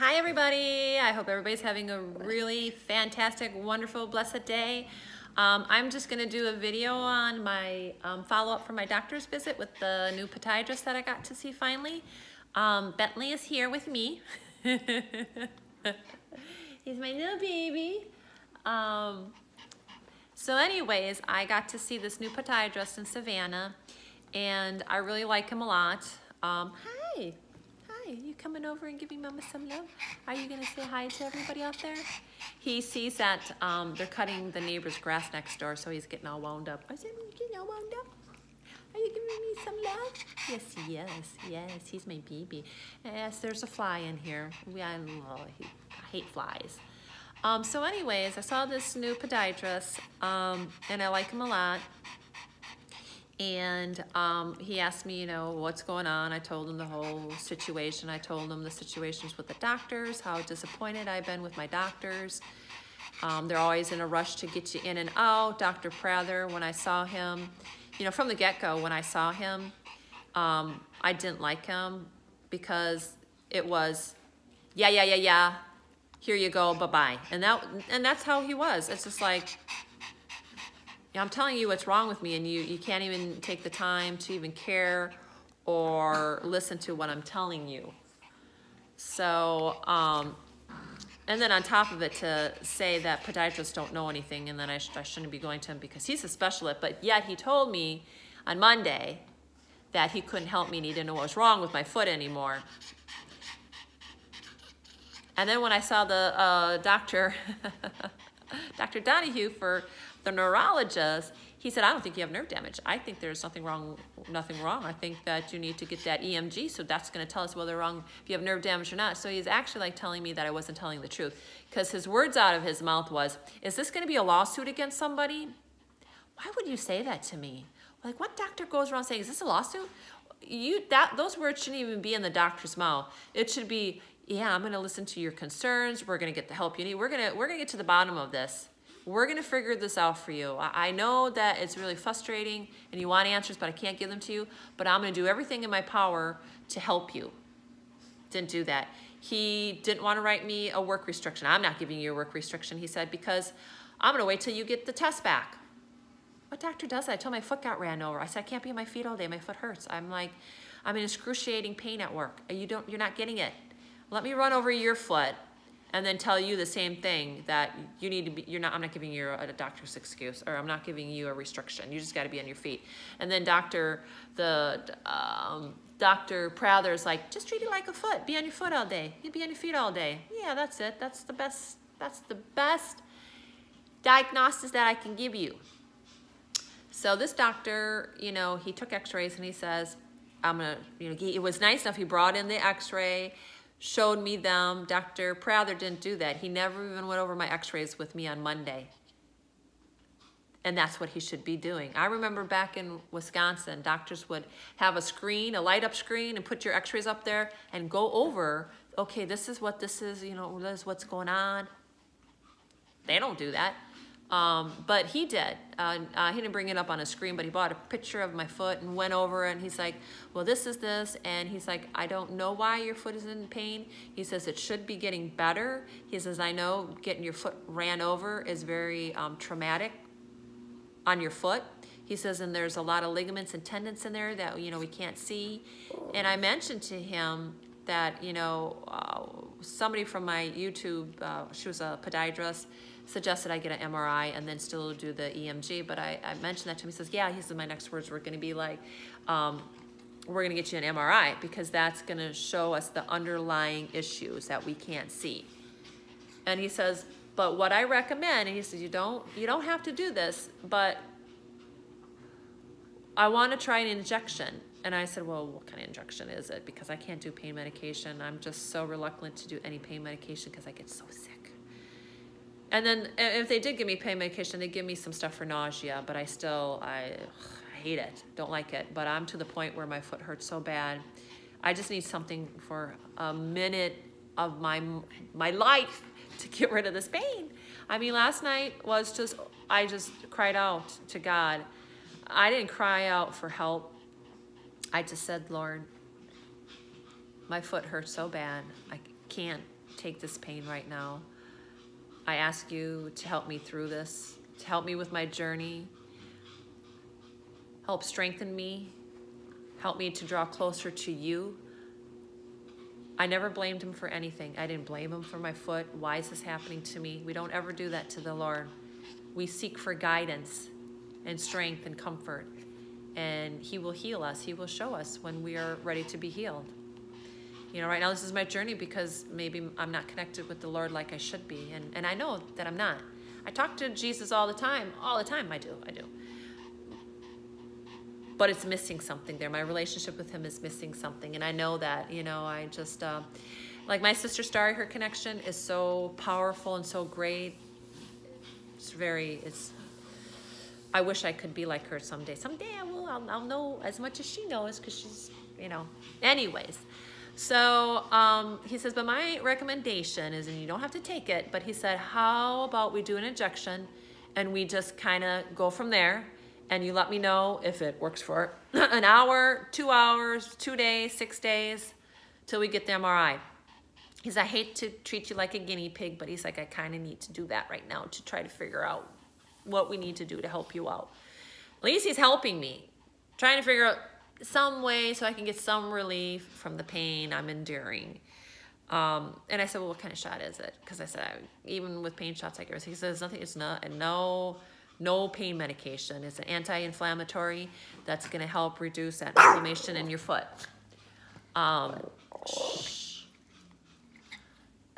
Hi everybody, I hope everybody's having a really fantastic, wonderful, blessed day. I'm just going to do a video on my follow-up from my doctor's visit with the new podiatrist that I got to see finally. Bentley is here with me. He's my little baby. So anyways, I got to see this new podiatrist in Savannah, and I really like him a lot. Hi, you coming over and giving Mama some love? Are you gonna say hi to everybody out there? He sees that they're cutting the neighbor's grass next door, so he's getting all wound up. I said, getting all wound up? Are you giving me some love? Yes, he's my baby. Yes, there's a fly in here. I hate flies. So anyways, I saw this new podiatrist, and I like him a lot. And he asked me, you know, what's going on. I told him the whole situation. I told him the situations with the doctors, how disappointed I've been with my doctors. They're always in a rush to get you in and out. Dr. Prather, when I saw him, you know, from the get-go, when I saw him, I didn't like him because it was, yeah, here you go, bye-bye. And that's how he was. It's just like, I'm telling you what's wrong with me, and you can't even take the time to even care or listen to what I'm telling you. So, and then on top of it, to say that podiatrists don't know anything, and then I shouldn't be going to him because he's a specialist, but yet he told me on Monday that he couldn't help me and he didn't know what was wrong with my foot anymore. And then when I saw the Dr. Donahue for the neurologist, he said, I don't think you have nerve damage. I think there's nothing wrong. I think that you need to get that EMG, so that's going to tell us whether if you have nerve damage or not. So he's actually like telling me that I wasn't telling the truth, because his words out of his mouth was, is this going to be a lawsuit against somebody? Why would you say that to me? Like, what doctor goes around saying, is this a lawsuit? Those words shouldn't even be in the doctor's mouth. It should be, yeah, I'm going to listen to your concerns. We're going to get the help you need. We're going to get to the bottom of this. We're going to figure this out for you. I know that it's really frustrating and you want answers, but I can't give them to you. But I'm going to do everything in my power to help you. Didn't do that. He didn't want to write me a work restriction. I'm not giving you a work restriction, he said, because I'm going to wait till you get the test back. What doctor does that? I told my foot got ran over. I said, I can't be on my feet all day. My foot hurts. I'm in excruciating pain at work. You're not getting it. Let me run over your foot and then tell you the same thing, that you need to be, I'm not giving you a doctor's excuse, or I'm not giving you a restriction. You just got to be on your feet. And then Dr. Prather's like, just treat it like a foot. Be on your foot all day. You be on your feet all day. Yeah, that's it. That's the best diagnosis that I can give you. So this doctor, you know, he took x-rays and he says, it was nice enough. He brought in the x-ray, showed me them. Dr. Prather didn't do that. He never even went over my x-rays with me on Monday. And that's what he should be doing. I remember back in Wisconsin, doctors would have a screen, a light up screen, and put your x-rays up there and go over, okay, this is what this is, you know, this is what's going on. They don't do that. But he did. He didn't bring it up on a screen, but he bought a picture of my foot and went over, and he's like, well, this is this. And he's like, I don't know why your foot is in pain. He says it should be getting better. He says, I know getting your foot ran over is very traumatic on your foot. He says, and there's a lot of ligaments and tendons in there that, you know, we can't see. And I mentioned to him that, you know, somebody from my YouTube, she was a podiatrist, suggested I get an MRI and then still do the EMG, but I mentioned that to him. He says, yeah, he said, my next words were going to be like, we're going to get you an MRI because that's going to show us the underlying issues that we can't see. And he says, but what I recommend, and he says, you don't have to do this, but I want to try an injection. And I said, well, what kind of injection is it? Because I can't do pain medication. I'm just so reluctant to do any pain medication because I get so sick. And then if they did give me pain medication, they give me some stuff for nausea, but I hate it, don't like it. But I'm to the point where my foot hurts so bad. I just need something for a minute of my life to get rid of this pain. I mean, last night was just, I just cried out to God. I didn't cry out for help. I just said, Lord, my foot hurts so bad. I can't take this pain right now. I ask you to help me through this, to help me with my journey, help strengthen me, help me to draw closer to you. I never blamed him for anything. I didn't blame him for my foot. Why is this happening to me? We don't ever do that to the Lord. We seek for guidance and strength and comfort, and he will heal us. He will show us when we are ready to be healed. You know, right now this is my journey because maybe I'm not connected with the Lord like I should be, and I know that I'm not. I talk to Jesus all the time, I do. But it's missing something there. My relationship with him is missing something, and I know that, you know, I just, like my sister Starry, her connection is so powerful and so great. I wish I could be like her someday. Someday I'll know as much as she knows, because she's, you know. Anyways, so he says, but my recommendation is, and you don't have to take it, but he said, how about we do an injection and we just kind of go from there, and you let me know if it works for an hour, 2 hours, 2 days, 6 days, till we get the MRI. He says, I hate to treat you like a guinea pig, but he's like, I kind of need to do that right now to try to figure out what we need to do to help you out. At least he's helping me, trying to figure out some way so I can get some relief from the pain I'm enduring. And I said, well, what kind of shot is it? Because I said, even with pain shots, I guess. He says, nothing, it's not, and no pain medication. It's an anti-inflammatory that's going to help reduce that inflammation in your foot.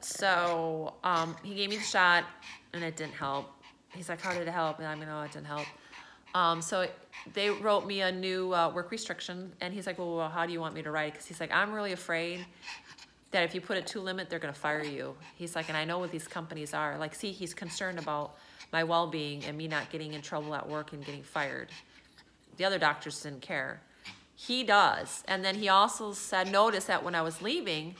So he gave me the shot, and it didn't help. He's like, how did it help? And I'm like, no, it didn't help. So they wrote me a new work restriction, and he's like, well, how do you want me to write it? Because he's like, I'm really afraid that if you put it to limit, they're going to fire you. He's like, and I know what these companies are. Like, see, he's concerned about my well-being and me not getting in trouble at work and getting fired. The other doctors didn't care. He does. And then he also said, notice that when I was leaving,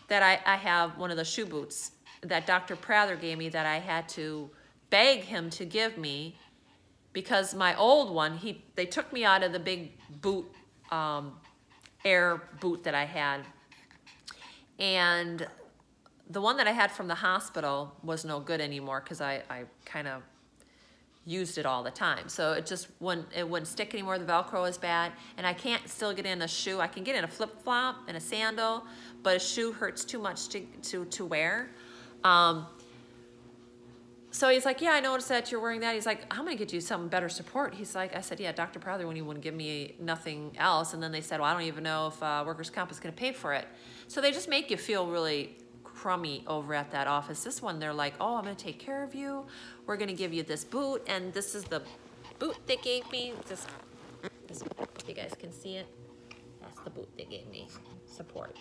that I have one of the shoe boots that Dr. Prather gave me that I had to beg him to give me, because my old one, they took me out of the big boot, air boot that I had. And the one that I had from the hospital was no good anymore, because I kind of used it all the time. So it just wouldn't stick anymore. The Velcro is bad, and I can't still get in a shoe. I can get in a flip-flop and a sandal, but a shoe hurts too much to wear. So he's like, yeah, I noticed that you're wearing that. He's like, I'm gonna get you some better support. He's like, I said, yeah, Dr. Prather, when he wouldn't give me nothing else. And then they said, well, I don't even know if workers' comp is gonna pay for it. So they just make you feel really crummy over at that office. This one, they're like, oh, I'm gonna take care of you. We're gonna give you this boot, and this is the boot they gave me. This if you guys can see it, that's the boot they gave me. Support.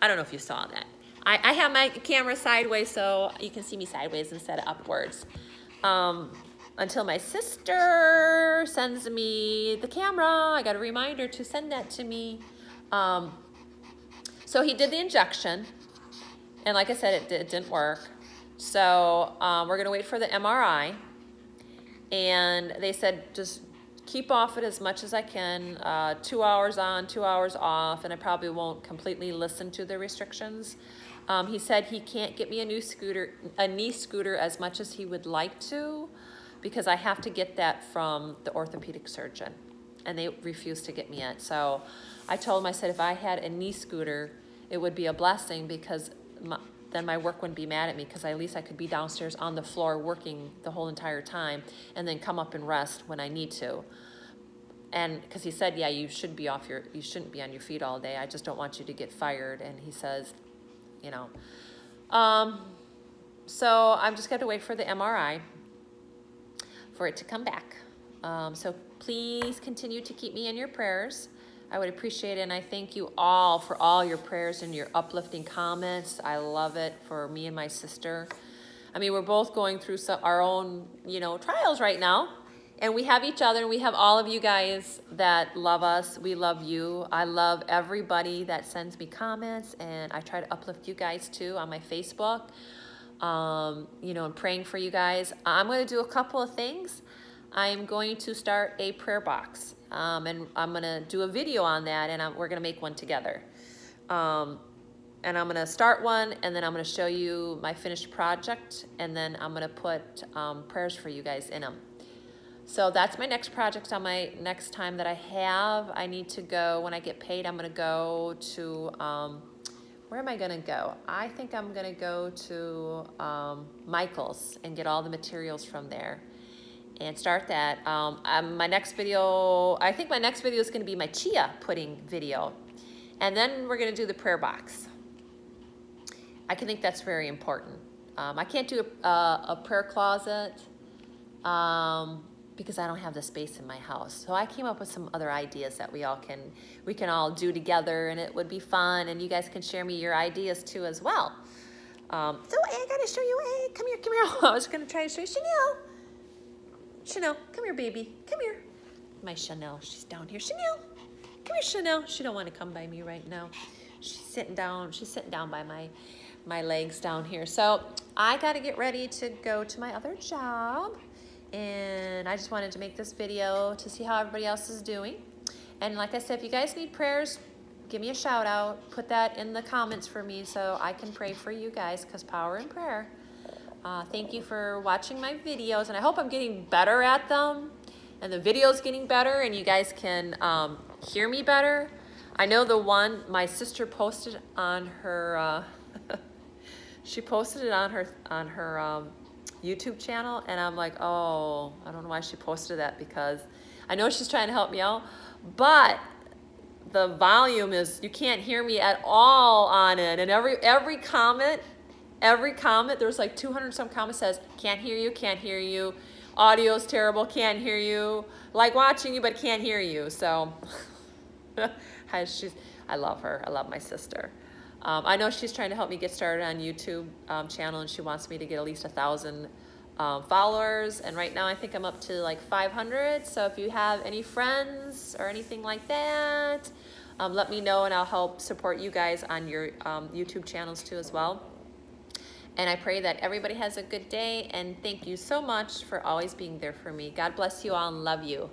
I don't know if you saw that. I have my camera sideways so you can see me sideways instead of upwards. Until my sister sends me the camera. I got a reminder to send that to me. So he did the injection, and like I said, it didn't work. So we're gonna wait for the MRI, and they said just keep off it as much as I can, 2 hours on, 2 hours off, and I probably won't completely listen to the restrictions. He said he can't get me a knee scooter as much as he would like to, because I have to get that from the orthopedic surgeon, and they refused to get me it. So I told him, I said, if I had a knee scooter, it would be a blessing, because then my work wouldn't be mad at me, because at least I could be downstairs on the floor working the whole entire time, and then come up and rest when I need to. And because he said, yeah, you shouldn't be on your feet all day. I just don't want you to get fired. And he says, you know, so I'm just going to wait for the MRI for it to come back. So please continue to keep me in your prayers. I would appreciate it, and I thank you all for all your prayers and your uplifting comments. I love it for me and my sister. I mean, we're both going through our own, you know, trials right now, and we have each other, and we have all of you guys that love us. We love you. I love everybody that sends me comments, and I try to uplift you guys too on my Facebook. You know, and praying for you guys. I'm going to do a couple of things. I'm going to start a prayer box, and I'm going to do a video on that, and we're going to make one together. and I'm gonna start one, and then I'm gonna show you my finished project, and then I'm gonna put prayers for you guys in them. So that's my next project on my next time that I have. I need to go, when I get paid, I'm gonna go to, where am I gonna go? I think I'm gonna go to Michael's and get all the materials from there and start that. My next video, I think my next video is gonna be my chia pudding video. And then we're gonna do the prayer box. I can think that's very important. I can't do a prayer closet because I don't have the space in my house. So I came up with some other ideas that we can all do together, and it would be fun, and you guys can share me your ideas too as well. So I gotta show you, hey, come here. I was gonna try to show you Chanel, come here, baby, come here. My Chanel, she's down here. Chanel, come here, Chanel. She don't want to come by me right now. She's sitting down by my legs down here. So I got to get ready to go to my other job, and I just wanted to make this video to see how everybody else is doing. And like I said, if you guys need prayers, give me a shout out. Put that in the comments for me so I can pray for you guys, because power in prayer. Thank you for watching my videos, and I hope I'm getting better at them, and the video's getting better, and you guys can hear me better. I know the one my sister posted on her, she posted it on her YouTube channel, and I'm like, oh, I don't know why she posted that, because I know she's trying to help me out, but the volume is, you can't hear me at all on it, and every comment, there's like 200 some comments says, can't hear you, audio's terrible, can't hear you, like watching you but can't hear you. So I love her. I love my sister. I know she's trying to help me get started on YouTube channel, and she wants me to get at least 1,000 followers, and right now I think I'm up to like 500. So if you have any friends or anything like that, let me know, and I'll help support you guys on your YouTube channels too as well. And I pray that everybody has a good day, and thank you so much for always being there for me. God bless you all and love you.